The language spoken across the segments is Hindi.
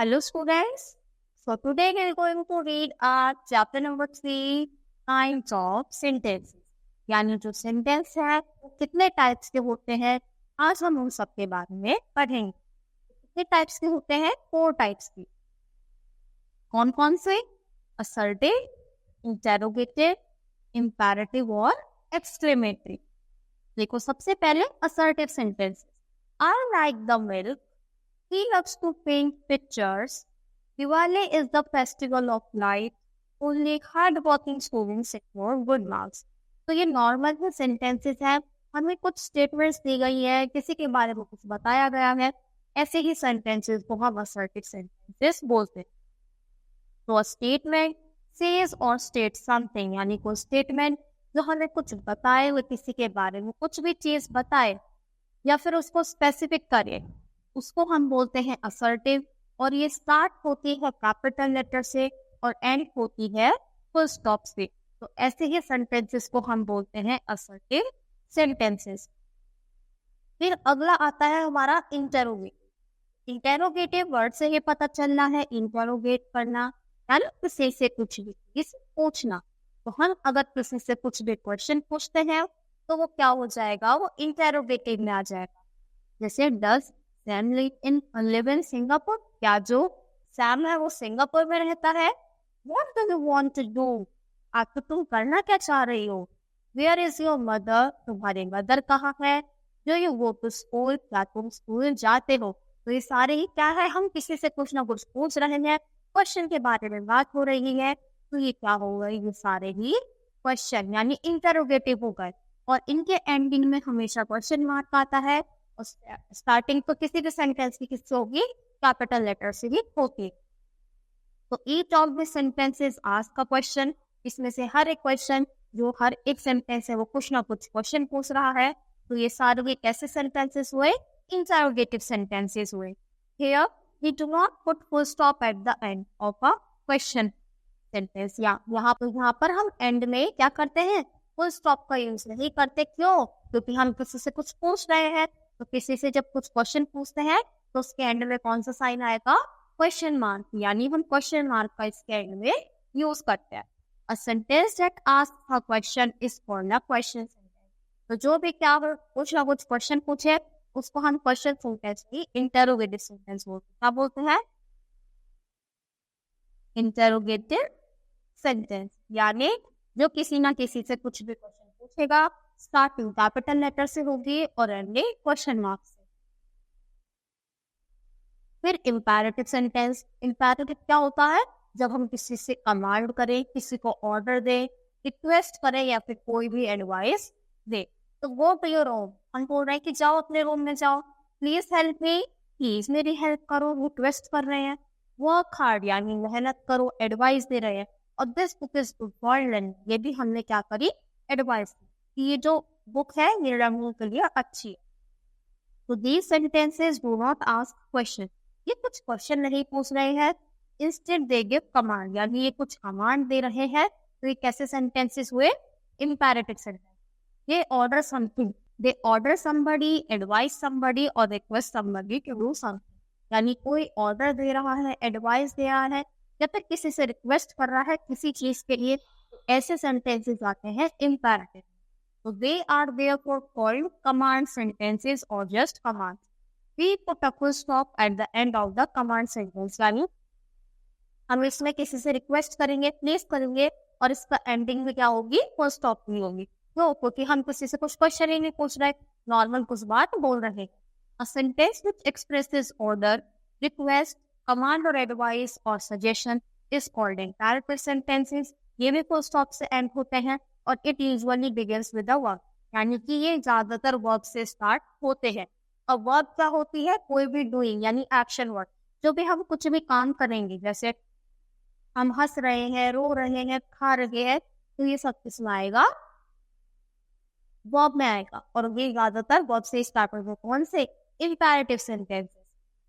Hello students. So today we are going to read our chapter number 3 kinds of sentences. यानी जो सेंटेंस है वो कितने टाइप्स के होते हैं, आज हम उन सब के बारे में पढ़ेंगे। कितने टाइप्स के होते हैं? 4 टाइप्स की। कौन कौन से? असर्टिव, इंटेरोगेटिव, इंपैरेटिव और एक्सक्लेमेटरी। देखो सबसे पहले assertive sentence. I like the milk, he loves to paint pictures, Diwali is the festival of light, only hard-working students score good marks। तो ये नॉर्मल से सेंटेंसेस है, हमें कुछ स्टेटमेंट्स दी गई है, किसी के बारे में कुछ बताया गया है, ऐसे ही सेंटेंसेस को हम असर्टिव सेंटेंसेस बोलते हैं। तो अ स्टेटमेंट सेज और स्टेट समथिंग, यानी कोई स्टेटमेंट जो हमें कुछ बताए हुए, किसी के बारे में कुछ भी चीज बताए या फिर उसको स्पेसिफिक करे, उसको हम बोलते हैं असर्टिव। और ये स्टार्ट होती है कैपिटल लेटर से और एंड होती है फुल स्टॉप से। तो ऐसे ही सेंटेंसेस को हम बोलते हैं असर्टिव सेंटेंसेस। फिर अगला आता है हमारा इंटेरोगेटिव। इंटेरोगेटिव वर्ड से ये पता चलना है, इंटेरोगेट करना यानी किसी से कुछ भी किसी पूछना। तो हम अगर किसी से कुछ भी क्वेश्चन पूछते हैं तो वो क्या हो जाएगा, वो इंटेरोगेटिव में आ जाएगा। जैसे does Sam live in Singapore, क्या जो सैम है वो सिंगापुर में रहता है। What do you want to do, आपको तुम करना क्या चाह रही हो। वेयर इज योर मदर, तुम्हारी मदर कहाँ है। Do you go to school, क्या तुम स्कूल जाते हो। तो ये सारे ही क्या है, हम किसी से कुछ ना कुछ पूछ रहे हैं, क्वेश्चन के बारे में बात हो रही है। तो ये क्या हो गए, ये सारे ही क्वेश्चन यानी इंटरोगेटिव हो गए। और इनके एंडिंग में हमेशा क्वेश्चन मार्क आता है। स्टार्टिंग तो किसी भी सेंटेंस की किससे होगी, कैपिटल लेटर से ही होती। तो each of the sentences ask a question, इसमें से हर एक क्वेश्चन जो हर एक सेंटेंस है वो कुछ ना कुछ क्वेश्चन पूछ रहा है। तो ये सारे कैसे सेंटेंसेस हुए, इंटरोगेटिव सेंटेंसेस हुए। Here we do not put full stop at the end of a question sentence. यहाँ पर हम एंड में क्या करते हैं, फुल स्टॉप का यूज नहीं करते। क्यों? क्योंकि हम किसी से कुछ पूछ रहे हैं। तो किसी से जब कुछ क्वेश्चन पूछते हैं तो उसके एंड में कौन सा साइन आएगा, क्वेश्चन मार्क, यानी हम क्वेश्चन मार्क का इसके एंड में यूज करते हैं। A sentence that asks a question is called a question sentence. तो जो भी क्या कुछ ना कुछ क्वेश्चन पूछे उसको हम क्वेश्चन सेंटेंस की इंटरोगेटिव सेंटेंस बोलते हैं। क्या बोलते हैं? Interrogative sentence. यानी जो किसी ना किसी से कुछ भी क्वेश्चन पूछेगा, स्टार्टिंग कैपिटल लेटर से होगी और एंडिंग क्वेश्चन मार्क से। फिर इंपैरेटिव सेंटेंस। इंपैरेटिव क्या होता है, जब हम किसी से कमांड करें, किसी को ऑर्डर दें, रिक्वेस्ट करें या फिर कोई भी एडवाइस दे। तो गो टू योर रूम, हम बोल रहे हैं कि जाओ अपने रूम में जाओ। प्लीज हेल्प मी, प्लीज मेरी हेल्प करो, रिक्वेस्ट कर रहे हैं। वर्क हार्ड यानी मेहनत करो, एडवाइस दे रहे हैं। और this book is good for learning, ये भी हमने क्या करी, एडवाइस दी। ये जो बुक है ये लर्निंग के लिए अच्छी है। तो these sentences do not ask question, ये कुछ क्वेश्चन नहीं पूछ रहे हैं, इंस्टेड दे गिव कमांड, यानी ये कुछ कमांड दे रहे हैं। तो ये कैसे सेंटेंसेस हुए, इंपैरेटिव सेंटेंस। ये order something, they order somebody, advice somebody और request somebody to do something, यानी कोई ऑर्डर दे रहा है, एडवाइस दे रहा है या फिर किसी से रिक्वेस्ट कर रहा है किसी चीज के लिए। ऐसे सेंटेंसेस आते हैं imperative. So they are therefore called command sentences or just commands. We put a full stop at the end of the command sentence. यानी हम इसमें किसी से रिक्वेस्ट करेंगे, प्लीज करेंगे और इसका एंडिंग में क्या होगी, फुल स्टॉप भी होगी। क्यों? क्योंकि हम किसी से कुछ क्वेश्चन ही नहीं पूछ रहे, नॉर्मल कुछ बात बोल रहे हैं। A sentence which expresses order, request, command or advice or suggestion is called imperative sentences. ये भी फुल स्टॉप से एंड होते हैं और it usually begins with a verb, यानी कि ये ज्यादातर वर्ब से स्टार्ट होते हैं। और वर्ब क्या होती है, कोई भी डूइंग यानी एक्शन वर्ड। जो भी हम कुछ भी काम करेंगे, जैसे हम हंस रहे हैं, रो रहे हैं, खा रहे हैं, तो ये सब किसमें आएगा, वर्ब में आएगा। और ये ज्यादातर वर्ब से स्टार्ट होते हैं। कौन से, इंपैरेटिव सेंटेंसेस।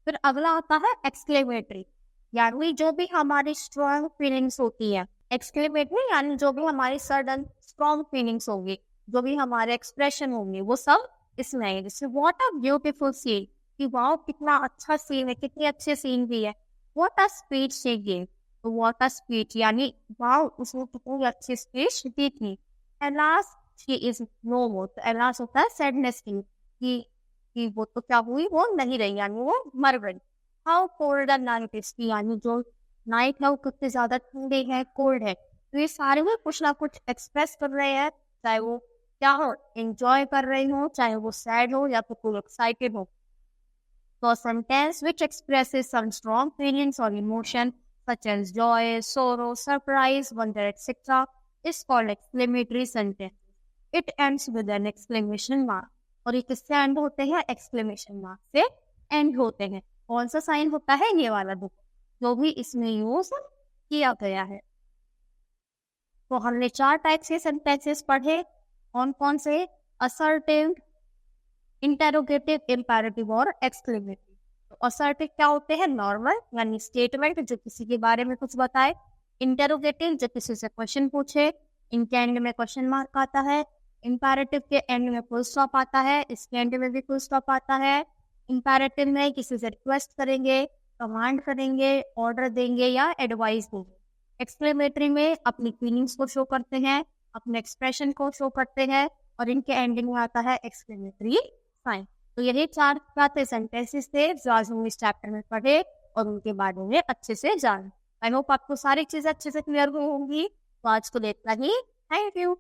फिर अगला आता है एक्सक्लेमेटरी, यानी जो भी हमारी स्ट्रॉन्ग फीलिंग्स होती है। एक्सक्लेमेटरी यानी जो भी हमारी सडन स्ट्रॉन्ग फीलिंग्स होंगी, जो भी हमारे एक्सप्रेशन होंगे, वो सब इसमें है। जैसे व्हाट अ ब्यूटीफुल सीन, कि वाओ कितना अच्छा सीन है, कितनी अच्छी सीन भी है। What a speech she give. तो व्हाट अ स्पीच यानी वाओ, उसने कितनी अच्छी स्पीच दी थी। एलास शी इज नो मोर। तो एलास होता है सैडनेस की, कि वो तो क्या हुई, वो नहीं रही, यानी वो मर गई। How cold the night is, यानी जो नाइट है वो कितनी ज्यादा ठंडी है, कोल्ड है। तो ये सारे में कुछ ना कुछ एक्सप्रेस कर रहे हैं, चाहे वो क्या हो, एंजॉय कर रही हो, चाहे वो सैड हो या फिर कोई एक्साइटेड हो। तो a sentence which expresses some strong feelings or emotion such as joy, sorrow, surprise, wonder, etc. is called exclamatory sentence. It ends with an exclamation mark. और ये किससे एंड होते हैं, एक्सक्लेमेशन मार्क से एंड होते हैं। कौन सा साइन होता है, ये वाला बुक जो भी इसमें यूज किया गया है। तो हमने 4 टाइप के सेंटेंसेस पढ़े। कौन कौन से, असर्टिव, इंटेरोगेटिव, इम्पेरेटिव और एक्सक्लेमेटिव। तो असर्टिव क्या होते हैं, नॉर्मल यानी स्टेटमेंट जो किसी के बारे में कुछ बताए। इंटेरोगेटिव जो किसी से क्वेश्चन पूछे, इनके एंड में क्वेश्चन मार्क आता है। इम्पेरेटिव के एंड में फुल स्टॉप आता है, इसके एंड में भी फुल स्टॉप आता है। इम्पेरेटिव में किसी से रिक्वेस्ट करेंगे, कमांड करेंगे, ऑर्डर देंगे या एडवाइस देंगे। एक्सक्लेमेटरी में अपनी फीलिंग्स को शो करते हैं, अपने एक्सप्रेशन को शो करते हैं, और इनके एंडिंग में आता है एक्सक्लेमेटरी साइन। तो यही 4 बातें सेंटेंसेस थे जो आज हम इस चैप्टर में पढ़े और उनके बारे में अच्छे से जाने। आई होप आपको सारी चीजें अच्छे से क्लियर होंगी। तो आज को इतना ही। Thank you.